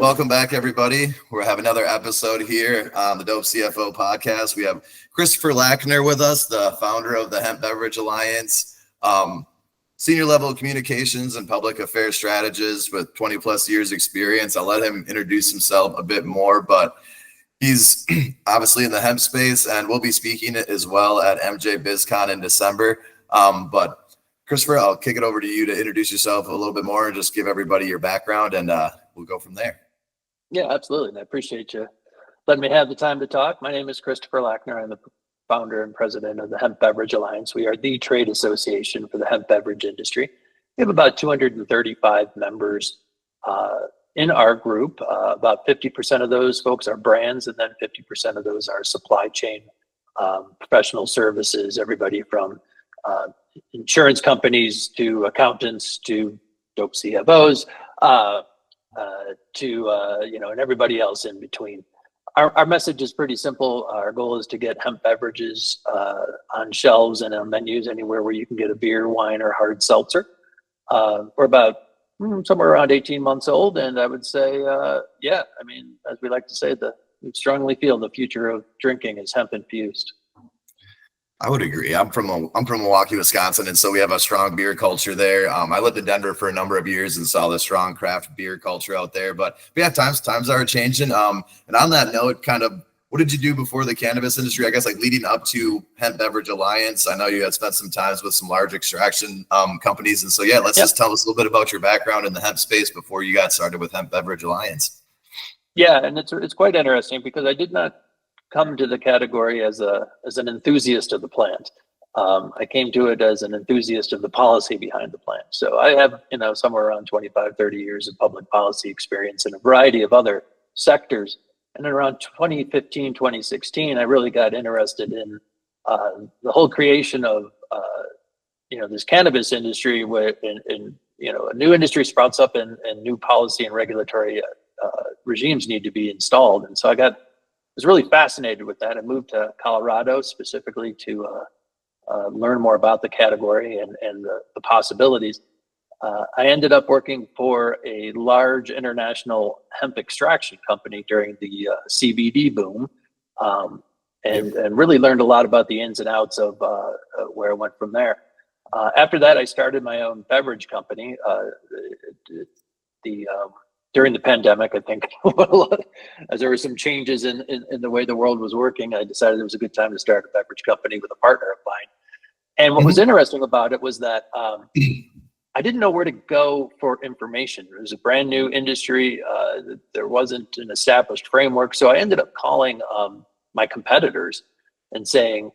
Welcome back, everybody. We have another episode here on the Dope CFO podcast. We have Christopher Lackner with us, the founder of the Hemp Beverage Alliance, senior level communications and public affairs strategist with 20 plus years experience. I'll let him introduce himself a bit more, but he's obviously in the hemp space, and we'll be speaking as well at MJ BizCon in December. But Christopher, I'll kick it over to you to introduce yourself a little bit more and just give everybody your background, and we'll go from there. Yeah, absolutely. And I appreciate you letting me have the time to talk. My name is Christopher Lackner. I'm the founder and president of the Hemp Beverage Alliance. We are the trade association for the hemp beverage industry. We have about 235 members in our group. About 50% of those folks are brands, and then 50% of those are supply chain professional services, everybody from insurance companies to accountants to dope CFOs and everybody else in between. Our message is pretty simple. Our goal is to get hemp beverages on shelves and on menus anywhere where you can get a beer, wine, or hard seltzer. We're about somewhere around 18 months old, and I would say, as we like to say, we strongly feel the future of drinking is hemp infused. I would agree. I'm from Milwaukee, Wisconsin, and so we have a strong beer culture there. I lived in Denver for a number of years and saw the strong craft beer culture out there. But yeah, times are changing. And on that note, kind of, what did you do before the cannabis industry? I guess like leading up to Hemp Beverage Alliance. I know you had spent some times with some large extraction companies, and so just tell us a little bit about your background in the hemp space before you got started with Hemp Beverage Alliance. Yeah, and it's quite interesting because I did not come to the category as an enthusiast of the plant. I came to it as an enthusiast of the policy behind the plant. So I have, somewhere around 25, 30 years of public policy experience in a variety of other sectors. And then around 2015, 2016, I really got interested in the whole creation of, this cannabis industry where, a new industry sprouts up and new policy and regulatory regimes need to be installed. And so I was really fascinated with that. I moved to Colorado specifically to learn more about the category and the possibilities. I ended up working for a large international hemp extraction company during the CBD boom, and really learned a lot about the ins and outs of where I went from there. After that, I started my own beverage company. During the pandemic, I think, as there were some changes in the way the world was working, I decided it was a good time to start a beverage company with a partner of mine. And what was interesting about it was that I didn't know where to go for information. It was a brand new industry. There wasn't an established framework. So I ended up calling my competitors and saying,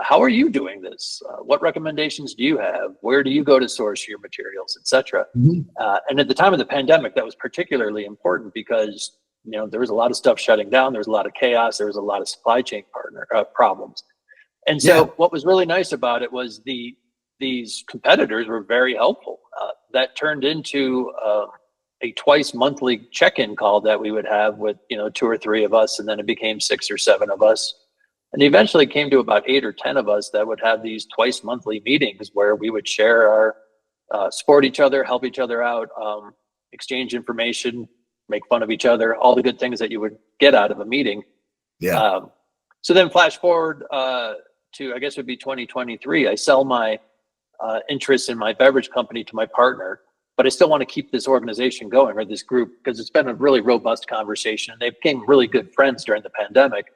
how are you doing this? What recommendations do you have? Where do you go to source your materials, et cetera? And at the time of the pandemic, that was particularly important because, there was a lot of stuff shutting down. There was a lot of chaos. There was a lot of supply chain problems. And so what was really nice about it was these competitors were very helpful. That turned into a twice monthly check-in call that we would have with, 2 or 3 of us, and then it became 6 or 7 of us. And eventually came to about 8 or 10 of us that would have these twice monthly meetings where we would share our, support each other, help each other out, exchange information, make fun of each other, all the good things that you would get out of a meeting. Yeah. So then flash forward to, I guess it would be 2023. I sell my interest in my beverage company to my partner, but I still want to keep this organization going, or this group, because it's been a really robust conversation. They became really good friends during the pandemic.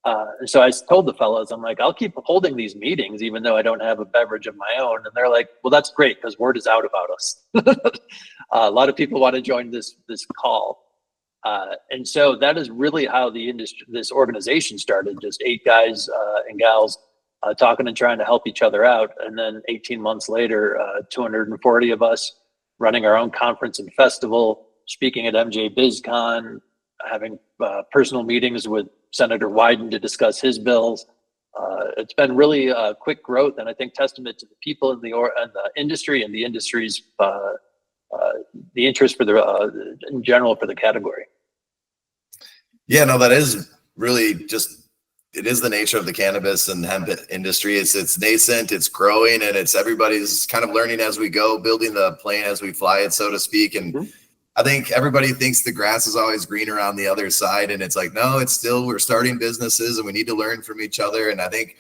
And so I told the fellows, I'm like, I'll keep holding these meetings, even though I don't have a beverage of my own. And they're like, well, that's great, because word is out about us. A lot of people want to join this call. And so that is really how this organization started, just 8 guys and gals talking and trying to help each other out. And then 18 months later, 240 of us running our own conference and festival, speaking at MJ BizCon, having personal meetings with Senator Wyden to discuss his bills. It's been really quick growth, and I think testament to the people in the industry and the industry's the interest for in general for the category. Yeah, no, that is really it is the nature of the cannabis and hemp industry. It's nascent, it's growing, and everybody's kind of learning as we go, building the plane as we fly it, so to speak. And I think everybody thinks the grass is always greener on the other side. And it's like, no, it's still, we're starting businesses and we need to learn from each other. And I think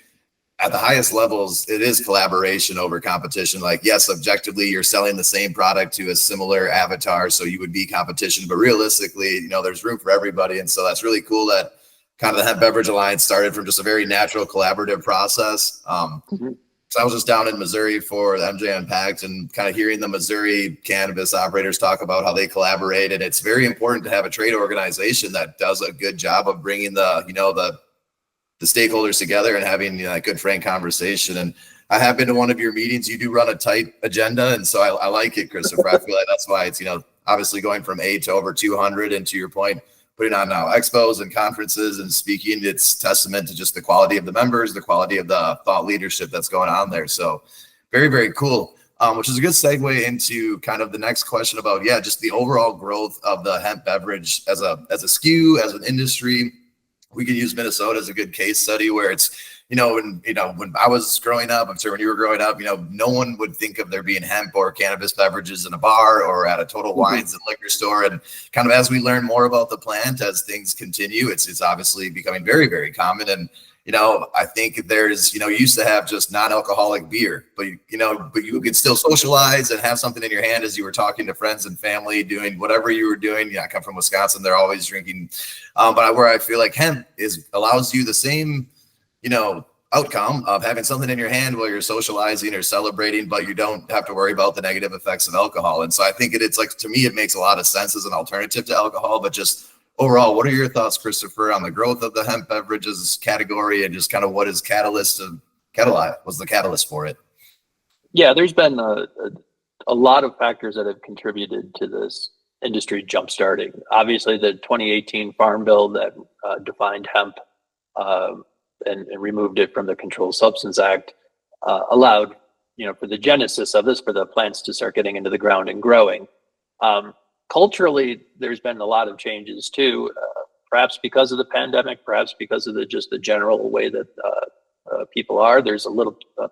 at the highest levels, it is collaboration over competition. Like, yes, objectively, you're selling the same product to a similar avatar, so you would be competition. But realistically, you know, there's room for everybody. And so that's really cool that kind of the Hemp Beverage Alliance started from just a very natural collaborative process. So I was just down in Missouri for the MJ Unpacked and kind of hearing the Missouri cannabis operators talk about how they collaborate. And it's very important to have a trade organization that does a good job of bringing the, you know, the stakeholders together and having, you know, a good frank conversation. And I have been to one of your meetings. You do run a tight agenda. And so I like it, Christopher. I feel like that's why it's, you know, obviously going from 8 to over 200. And to your point, putting on now expos and conferences and speaking, it's testament to just the quality of the members, the quality of the thought leadership that's going on there. So very, very cool. Which is a good segue into kind of the next question about, yeah, just the overall growth of the hemp beverage as a SKU, as an industry. We could use Minnesota as a good case study where it's, you know, when I was growing up, I'm sure when you were growing up, you know, no one would think of there being hemp or cannabis beverages in a bar or at a Total Wines and liquor store. And kind of as we learn more about the plant, as things continue, it's obviously becoming very, very common. And, you know, I think there's, you know, you used to have just non-alcoholic beer, but you could still socialize and have something in your hand as you were talking to friends and family, doing whatever you were doing. Yeah, I come from Wisconsin. They're always drinking. But where I feel like hemp allows you the same, you know, outcome of having something in your hand while you're socializing or celebrating, but you don't have to worry about the negative effects of alcohol. And so I think it's like, to me, it makes a lot of sense as an alternative to alcohol. But just overall, what are your thoughts, Christopher, on the growth of the hemp beverages category and just kind of what is was the catalyst for it? Yeah, there's been a lot of factors that have contributed to this industry jumpstarting. Obviously, the 2018 Farm Bill that defined hemp and removed it from the Controlled Substance Act allowed, you know, for the genesis of this, for the plants to start getting into the ground and growing. Culturally, there's been a lot of changes too, perhaps because of the pandemic, perhaps because of the general way that people are. There's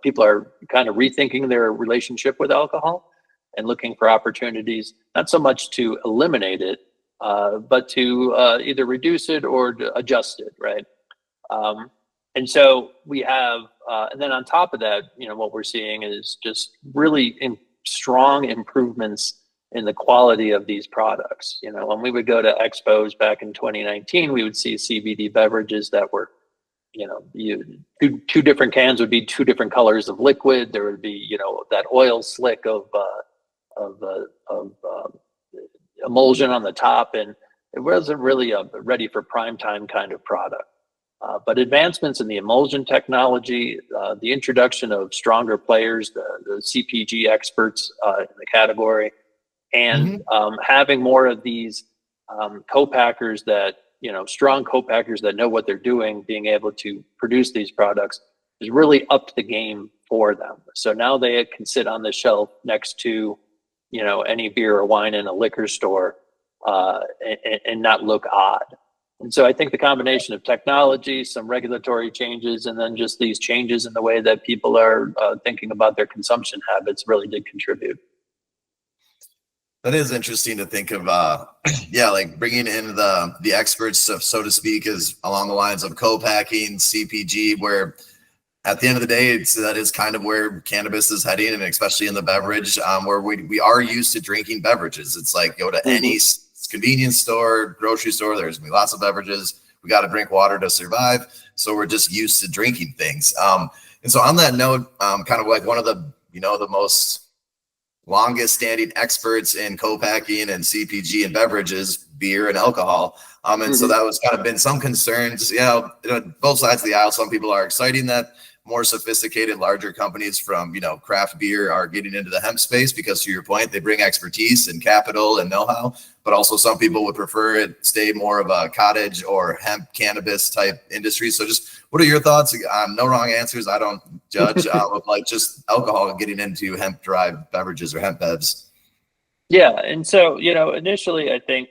people are kind of rethinking their relationship with alcohol and looking for opportunities, not so much to eliminate it, but to either reduce it or to adjust it, right? And so we have, and then on top of that, you know, what we're seeing is just really strong improvements in the quality of these products. You know, when we would go to expos back in 2019, we would see CBD beverages that were, you know, two different cans would be two different colors of liquid. There would be, you know, that oil slick of emulsion on the top, and it wasn't really a ready for prime time kind of product. But advancements in the emulsion technology, the introduction of stronger players, the CPG experts in the category, and having more of these co-packers that, you know, strong co-packers that know what they're doing, being able to produce these products has really upped the game for them. So now they can sit on the shelf next to, you know, any beer or wine in a liquor store and not look odd. And so I think the combination of technology, some regulatory changes, and then just these changes in the way that people are thinking about their consumption habits really did contribute. That is interesting to think of, yeah, like bringing in the experts, so to speak, is along the lines of co-packing, CPG, where at the end of the day, that is kind of where cannabis is heading, and especially in the beverage, where we are used to drinking beverages. It's like go to any convenience store, grocery store, there's gonna be lots of beverages. We got to drink water to survive. So we're just used to drinking things. And so on that note, kind of like one of the, you know, the most longest standing experts in co-packing and CPG and beverages, beer and alcohol. And so that was kind of been some concerns, you know, both sides of the aisle. Some people are exciting that more sophisticated, larger companies from, you know, craft beer are getting into the hemp space because, to your point, they bring expertise and capital and know-how. But also some people would prefer it stay more of a cottage or hemp cannabis type industry. So just what are your thoughts on, no wrong answers, I don't judge, of like just alcohol getting into hemp derived beverages or hemp bevs? Yeah. And so, you know, initially, I think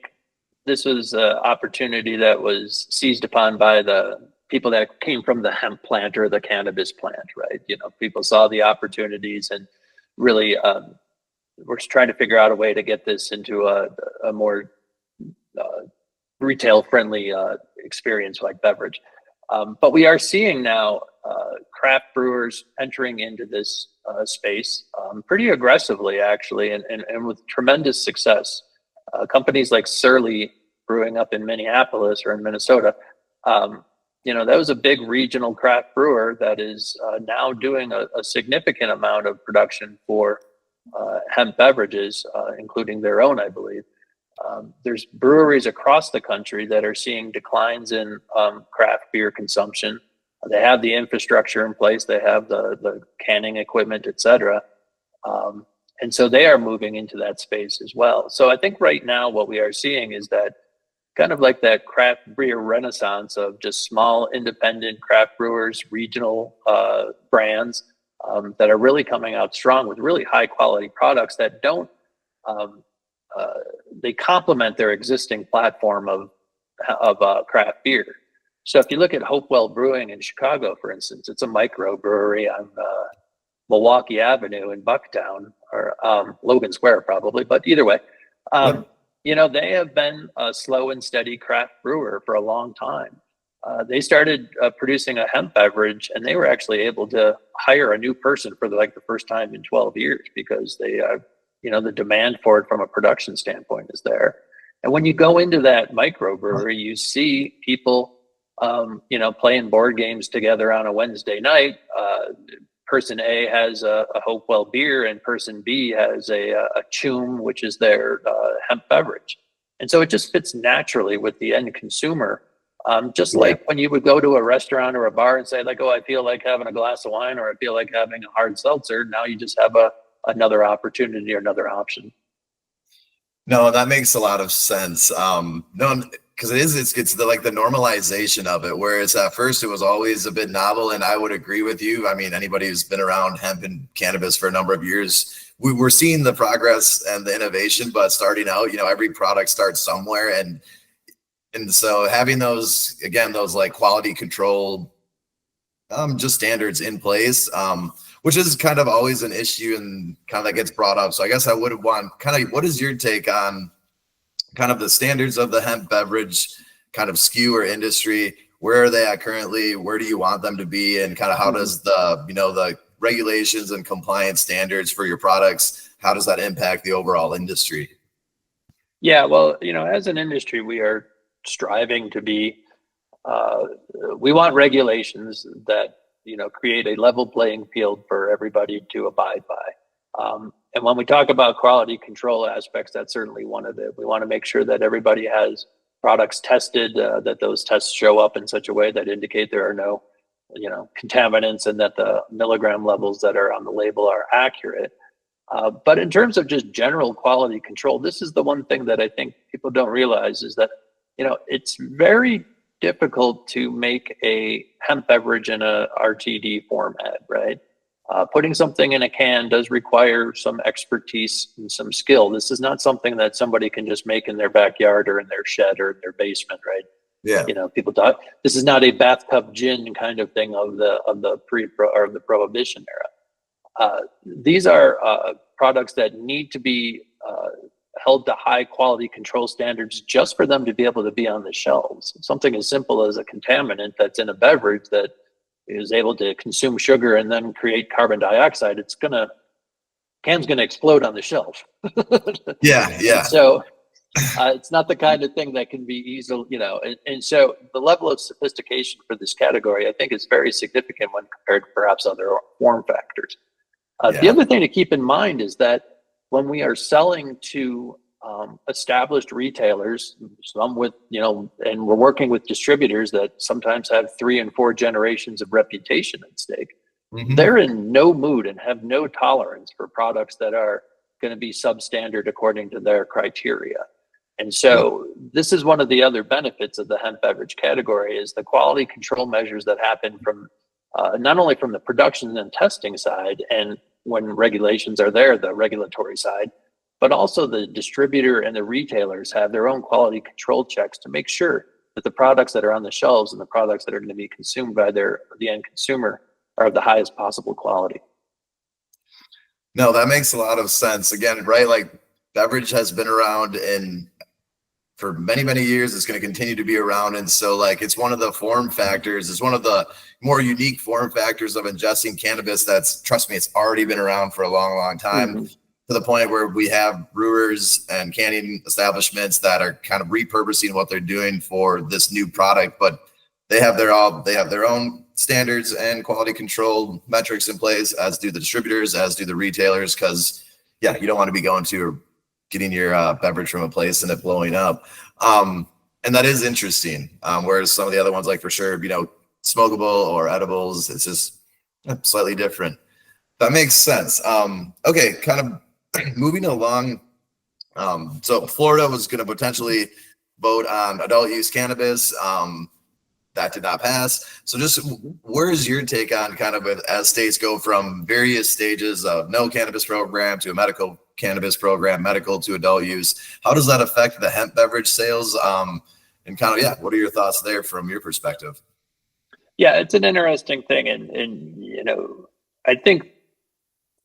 this was an opportunity that was seized upon by the people that came from the hemp plant or the cannabis plant, right? You know, people saw the opportunities and really we're trying to figure out a way to get this into a more retail friendly experience like beverage. But we are seeing now craft brewers entering into this space pretty aggressively, actually, and with tremendous success. Companies like Surly Brewing up in Minneapolis or in Minnesota, that was a big regional craft brewer that is now doing a significant amount of production for hemp beverages, including their own, I believe. There's breweries across the country that are seeing declines in craft beer consumption. They have the infrastructure in place, they have the canning equipment, et cetera. And so they are moving into that space as well. So I think right now what we are seeing is that kind of like that craft beer renaissance of just small independent craft brewers, regional brands that are really coming out strong with really high quality products that don't, they complement their existing platform of craft beer. So if you look at Hopewell Brewing in Chicago, for instance, it's a micro brewery on Milwaukee Avenue in Bucktown, or Logan Square probably, but either way, they have been a slow and steady craft brewer for a long time. They started producing a hemp beverage, and they were actually able to hire a new person for the first time in 12 years because they, the demand for it from a production standpoint is there. And when you go into that microbrewery, you see people, playing board games together on a Wednesday night. Person A has a Hopewell beer, and person B has a Choom, which is their hemp beverage. And so it just fits naturally with the end consumer. Like when you would go to a restaurant or a bar and say like, oh, I feel like having a glass of wine, or I feel like having a hard seltzer. Now you just have another opportunity or another option. No, that makes a lot of sense. Because it's the normalization of it, whereas at first it was always a bit novel. And I would agree with you. I mean, anybody who's been around hemp and cannabis for a number of years, we're seeing the progress and the innovation, but starting out, every product starts somewhere. And so having those quality control, just standards in place, which is kind of always an issue and kind of that gets brought up. So I guess I would want what is your take on kind of the standards of the hemp beverage kind of SKU or industry? Where are they at currently? Where do you want them to be? And kind of how does the regulations and compliance standards for your products, how does that impact the overall industry? Yeah, well, as an industry, we are striving to be, we want regulations that, create a level playing field for everybody to abide by. And when we talk about quality control aspects, that's certainly one of it. We want to make sure that everybody has products tested, that those tests show up in such a way that indicate there are no, contaminants, and that the milligram levels that are on the label are accurate. But in terms of just general quality control, this is the one thing that I think people don't realize is that, it's very difficult to make a hemp beverage in a RTD format, right? Putting something in a can does require some expertise and some skill. This is not something that somebody can just make in their backyard or in their shed or in their basement, right? Yeah. People talk. This is not a bathtub gin kind of thing of the Prohibition era. These are products that need to be held to high quality control standards just for them to be able to be on the shelves. Something as simple as a contaminant that's in a beverage that is able to consume sugar and then create carbon dioxide, can's gonna explode on the shelf. Yeah. So it's not the kind of thing that can be easily, and so the level of sophistication for this category, I think, is very significant when compared to perhaps other form factors. The other thing to keep in mind is that when we are selling to established retailers, some with, and we're working with distributors that sometimes have 3 and 4 generations of reputation at stake, they're in no mood and have no tolerance for products that are going to be substandard according to their criteria. And so this is one of the other benefits of the hemp beverage category is the quality control measures that happen from not only from the production and testing side, and when regulations are there, the regulatory side, but also the distributor and the retailers have their own quality control checks to make sure that the products that are on the shelves and the products that are going to be consumed by the end consumer are of the highest possible quality. No, that makes a lot of sense. Again, right? Like beverage has been around for many, many years. It's going to continue to be around. And so like, it's one of the form factors. It's one of the more unique form factors of ingesting cannabis. Trust me, it's already been around for a long, long time, to the point where we have brewers and canning establishments that are kind of repurposing what they're doing for this new product, but they have their own standards and quality control metrics in place, as do the distributors, as do the retailers. Cause yeah, you don't want to be going to getting your beverage from a place and it blowing up. And that is interesting. Whereas some of the other ones, like for sure, smokable or edibles, it's just slightly different. That makes sense. Okay, kind of moving along. So Florida was going to potentially vote on adult use cannabis. That did not pass. So just where's your take on kind of as states go from various stages of no cannabis program to a medical cannabis program, medical to adult use? How does that affect the hemp beverage sales? And kind of, yeah, what are your thoughts there from your perspective? Yeah, it's an interesting thing. And I think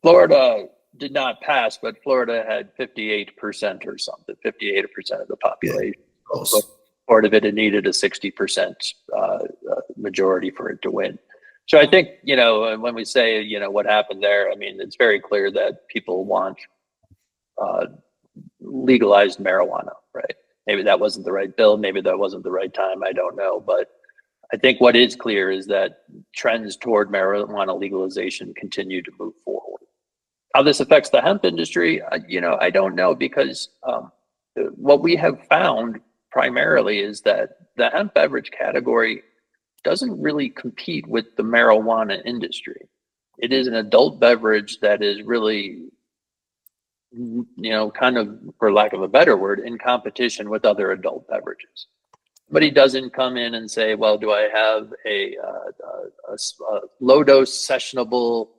Florida did not pass, but Florida had 58% or something, 58% of the population. Yeah, so part of it needed a 60% majority for it to win. So I think, when we say, what happened there, I mean, it's very clear that people want legalized marijuana, right? Maybe that wasn't the right bill. Maybe that wasn't the right time. I don't know. But I think what is clear is that trends toward marijuana legalization continue to move forward. How this affects the hemp industry, I don't know, because what we have found primarily is that the hemp beverage category doesn't really compete with the marijuana industry. It is an adult beverage that is really, kind of, for lack of a better word, in competition with other adult beverages. But he doesn't come in and say, well, do I have a low dose sessionable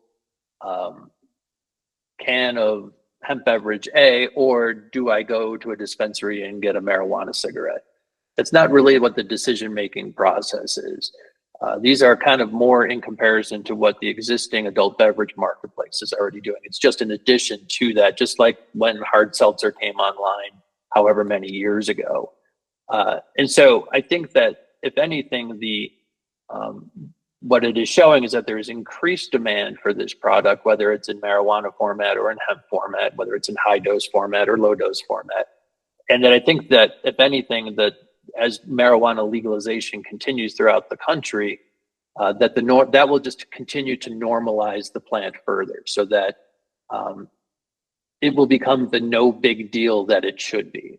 can of hemp beverage A, or do I go to a dispensary and get a marijuana cigarette? That's not really what the decision-making process is. These are kind of more in comparison to what the existing adult beverage marketplace is already doing. It's just in addition to that, just like when hard seltzer came online, however many years ago. And so I think that if anything, what it is showing is that there is increased demand for this product, whether it's in marijuana format or in hemp format, whether it's in high dose format or low dose format. And that I think that if anything, that as marijuana legalization continues throughout the country, that will just continue to normalize the plant further, so that it will become the no big deal that it should be.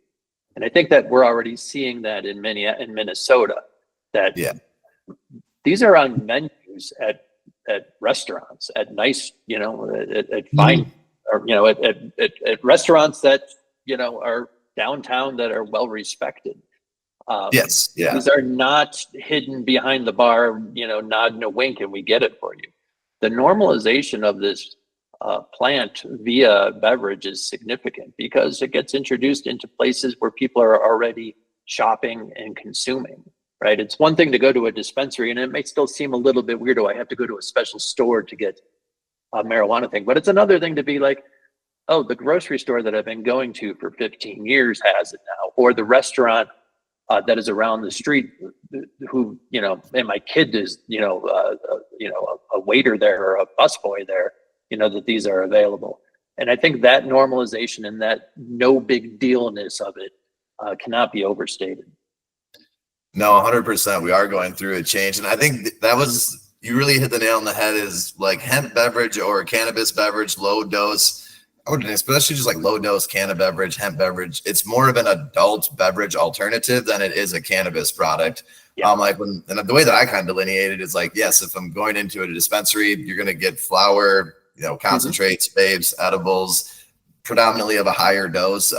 And I think that we're already seeing that in Minnesota, that these are on menus at restaurants, at nice, at fine, or, at restaurants that, are downtown, that are well respected. Yes. Yeah. These are not hidden behind the bar, nod and a wink and we get it for you. The normalization of this plant via beverage is significant, because it gets introduced into places where people are already shopping and consuming, right? It's one thing to go to a dispensary, and it may still seem a little bit weird. Do I have to go to a special store to get a marijuana thing? But it's another thing to be like, oh, the grocery store that I've been going to for 15 years has it now, or the restaurant that is around the street, who, and my kid is, a waiter there or a busboy there, that these are available. And I think that normalization and that no big dealness of it cannot be overstated. No, 100%. We are going through a change. And I think you really hit the nail on the head, is like hemp beverage or cannabis beverage, low dose. I would, especially just like low dose cannabis beverage, hemp beverage. It's more of an adult beverage alternative than it is a cannabis product. Yeah. And the way that I kind of delineated is like, yes, if I'm going into a dispensary, you're going to get flower, concentrates, vapes, edibles, predominantly of a higher dose.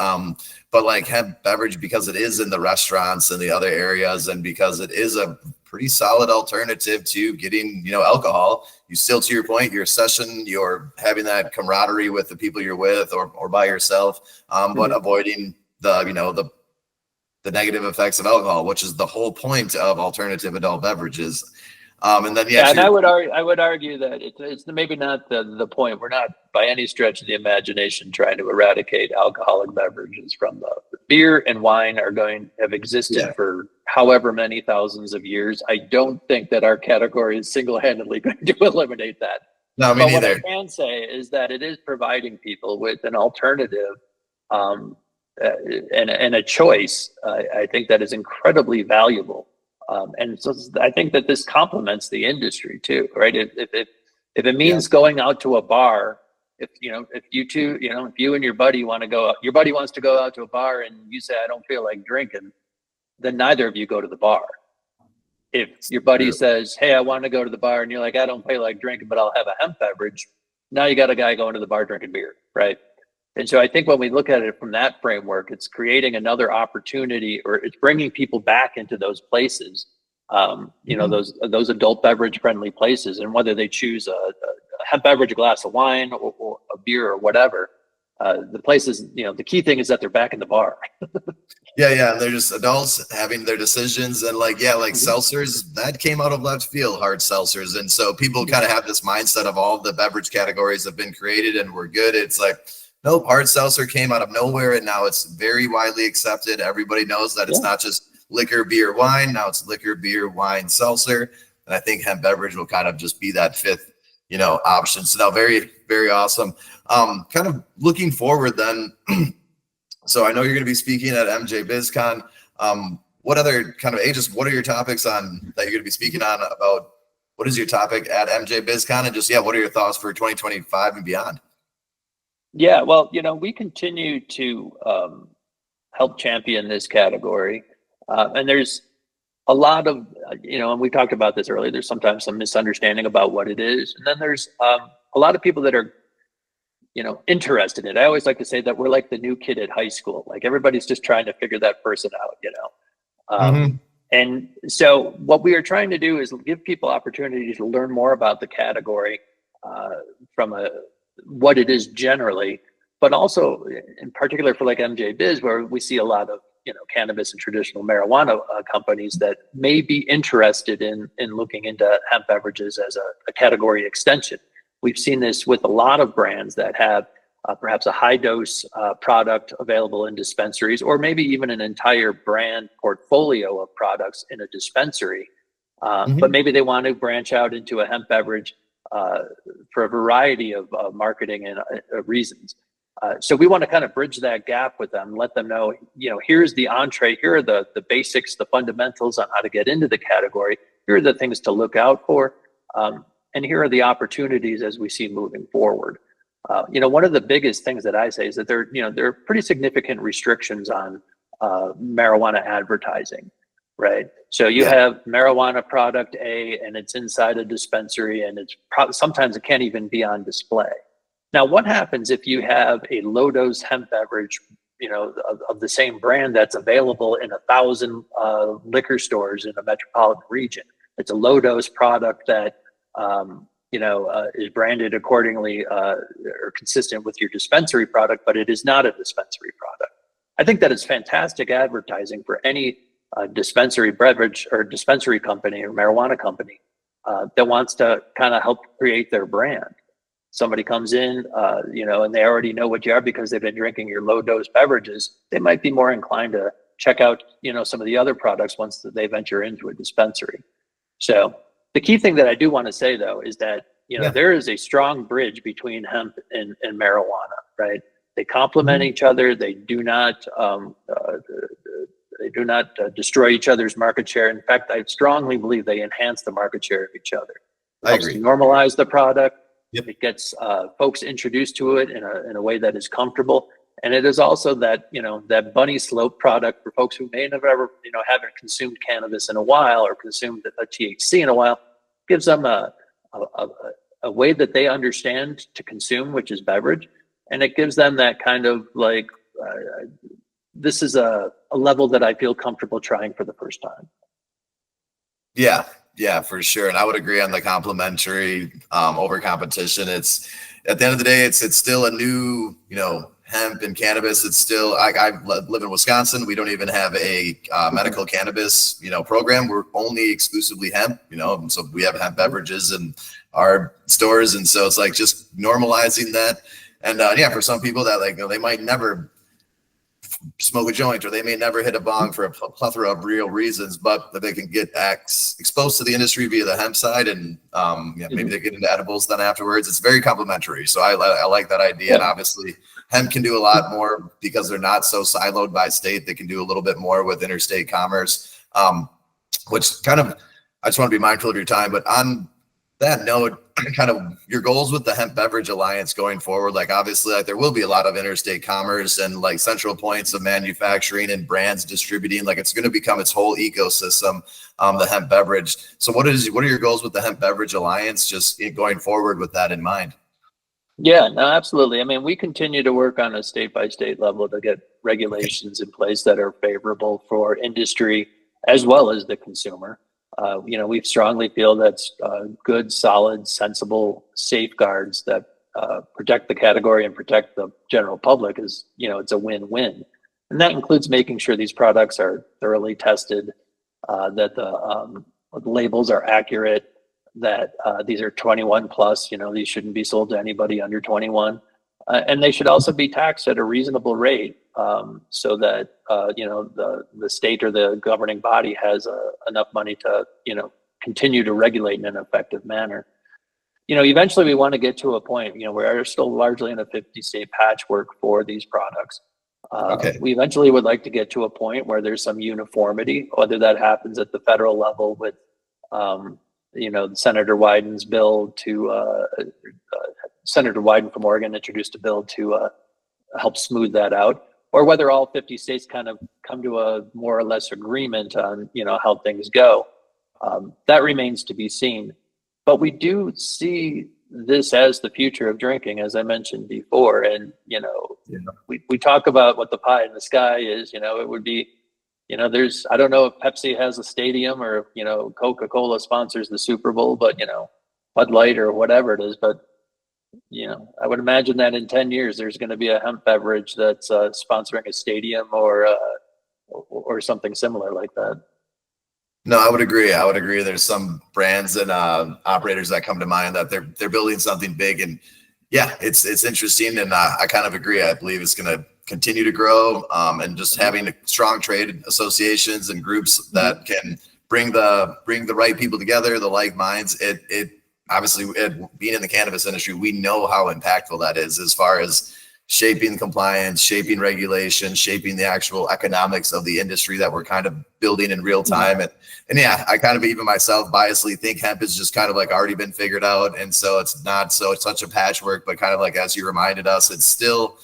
But like hemp beverage, because it is in the restaurants and the other areas, and because it is a pretty solid alternative to getting, alcohol, you still, to your point, your session, you're having that camaraderie with the people you're with, or by yourself, but avoiding the negative effects of alcohol, which is the whole point of alternative adult beverages. And then And I would argue that it's maybe not the point. We're not by any stretch of the imagination trying to eradicate alcoholic beverages from the beer and wine have existed for however many thousands of years. I don't think that our category is single-handedly going to eliminate that. No, me but neither. What I can say is that it is providing people with an alternative and a choice. I think that is incredibly valuable. And so I think that this complements the industry too, right? If it means going out to a bar, if you and your buddy wants to go out to a bar and you say, I don't feel like drinking, then neither of you go to the bar. If your buddy says, hey, I want to go to the bar, and you're like, I don't feel like drinking, but I'll have a hemp beverage. Now you got a guy going to the bar drinking beer, right? And so I think when we look at it from that framework, it's creating another opportunity, or it's bringing people back into those places, those adult beverage friendly places. And whether they choose a hemp beverage, a glass of wine, or a beer or whatever, the places, the key thing is that they're back in the bar. Yeah. They're just adults having their decisions. And seltzers, that came out of left field, hard seltzers. And so people kind of have this mindset of all the beverage categories have been created and we're good. It's like, nope, hard seltzer came out of nowhere, and now it's very widely accepted. Everybody knows that it's not just liquor, beer, wine. Now it's liquor, beer, wine, seltzer. And I think hemp beverage will kind of just be that fifth, option. So now very, very awesome. Kind of looking forward then. So I know you're going to be speaking at MJ BizCon. What other kind of what are your topics that you're going to be speaking on about? What is your topic at MJ BizCon? And just, what are your thoughts for 2025 and beyond? Yeah, well, we continue to help champion this category. And there's a lot of, and we talked about this earlier, there's sometimes some misunderstanding about what it is. And then there's a lot of people that are, interested in it. I always like to say that we're like the new kid at high school. Like everybody's just trying to figure that person out, And so what we are trying to do is give people opportunities to learn more about the category from what it is generally, but also in particular for like MJ Biz, where we see a lot of, cannabis and traditional marijuana companies that may be interested in looking into hemp beverages as a category extension. We've seen this with a lot of brands that have perhaps a high dose product available in dispensaries, or maybe even an entire brand portfolio of products in a dispensary. But maybe they want to branch out into a hemp beverage for a variety of marketing and reasons. So we want to kind of bridge that gap with them, let them know, here's the entree, here are the basics, the fundamentals on how to get into the category. Here are the things to look out for. And here are the opportunities as we see moving forward. One of the biggest things that I say is that there are pretty significant restrictions on marijuana advertising, right? So you have marijuana product A, and it's inside a dispensary, and sometimes it can't even be on display. Now, what happens if you have a low dose hemp beverage, of the same brand that's available in 1,000 liquor stores in a metropolitan region? It's a low dose product that is branded accordingly or consistent with your dispensary product, but it is not a dispensary product. I think that is fantastic advertising for any dispensary beverage or dispensary company or marijuana company that wants to kind of help create their brand. Somebody comes in, and they already know what you are because they've been drinking your low dose beverages. They might be more inclined to check out, some of the other products once they venture into a dispensary. So the key thing that I do want to say, though, is that, there is a strong bridge between hemp and marijuana, right? They complement each other. They do not destroy each other's market share. In fact, I strongly believe they enhance the market share of each other. It helps to normalize the product. It gets folks introduced to it in a way that is comfortable. And it is also that, that bunny slope product for folks who may have ever, haven't consumed cannabis in a while or consumed a THC in a while, gives them a way that they understand to consume, which is beverage. And it gives them that kind of like, this is a level that I feel comfortable trying for the first time. Yeah, for sure. And I would agree on the complementary over competition. It's at the end of the day, it's still a new, hemp and cannabis, it's still, I live in Wisconsin. We don't even have a medical cannabis, program. We're only exclusively hemp, so we have hemp beverages in our stores. And so it's like just normalizing that. And for some people that they might never smoke a joint, or they may never hit a bong for a plethora of real reasons, but that they can get exposed to the industry via the hemp side, and maybe they get into edibles then afterwards. It's very complimentary. So I like that idea. And obviously hemp can do a lot more because they're not so siloed by state. They can do a little bit more with interstate commerce, which kind of, I just want to be mindful of your time, but on that note, kind of your goals with the Hemp Beverage Alliance going forward, obviously there will be a lot of interstate commerce and central points of manufacturing and brands distributing, it's going to become its whole ecosystem, the hemp beverage. So what are your goals with the Hemp Beverage Alliance, just going forward with that in mind? Yeah, no, absolutely. I mean, we continue to work on a state by state level to get regulations in place that are favorable for industry as well as the consumer. We strongly feel that's good, solid, sensible safeguards that protect the category and protect the general public. It's a win-win. And that includes making sure these products are thoroughly tested, that the labels are accurate, that these are 21 plus, these shouldn't be sold to anybody under 21. And they should also be taxed at a reasonable rate, so that the state or the governing body has enough money to continue to regulate in an effective manner. Eventually we want to get to a point we're still largely in a 50-state patchwork for these products. We eventually would like to get to a point where there's some uniformity, whether that happens at the federal level with Senator Wyden's bill to Senator Wyden from Oregon introduced a bill to help smooth that out, or whether all 50 states kind of come to a more or less agreement on, how things go. That remains to be seen. But we do see this as the future of drinking, as I mentioned before. And, we talk about what the pie in the sky is, it would be, I don't know if Pepsi has a stadium or, Coca-Cola sponsors the Super Bowl, but, Bud Light or whatever it is. But I would imagine that in 10 years, there's going to be a hemp beverage that's sponsoring a stadium or something similar like that. No, I would agree. There's some brands and operators that come to mind that they're building something big, and it's interesting. And I kind of agree. I believe it's going to continue to grow, and just having strong trade associations and groups that can bring the right people together, the like minds. It obviously, being in the cannabis industry, we know how impactful that is as far as shaping compliance, shaping regulation, shaping the actual economics of the industry that we're kind of building in real time. And I kind of, even myself, biasly think hemp is just kind of already been figured out. And so it's not such a patchwork, but kind of as you reminded us, it's still,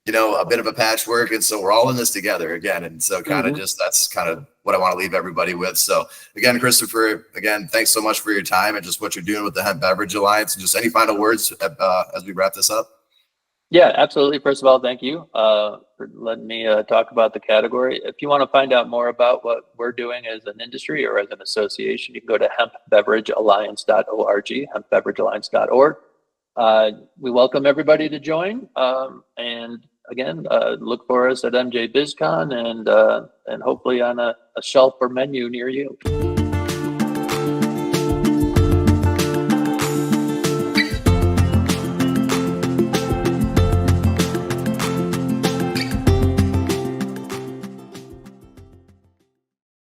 a bit of a patchwork. And so we're all in this together again. And so kind of that's kind of what I want to leave everybody with. So again, Christopher, thanks so much for your time and just what you're doing with the Hemp Beverage Alliance. And just any final words as we wrap this up? Yeah, absolutely. First of all, thank you for letting me talk about the category. If you want to find out more about what we're doing as an industry or as an association, you can go to hemp-beveragealliance.org, hemp-beveragealliance.org. We welcome everybody to join. And again, look for us at MJ BizCon and hopefully on a shelf or menu near you.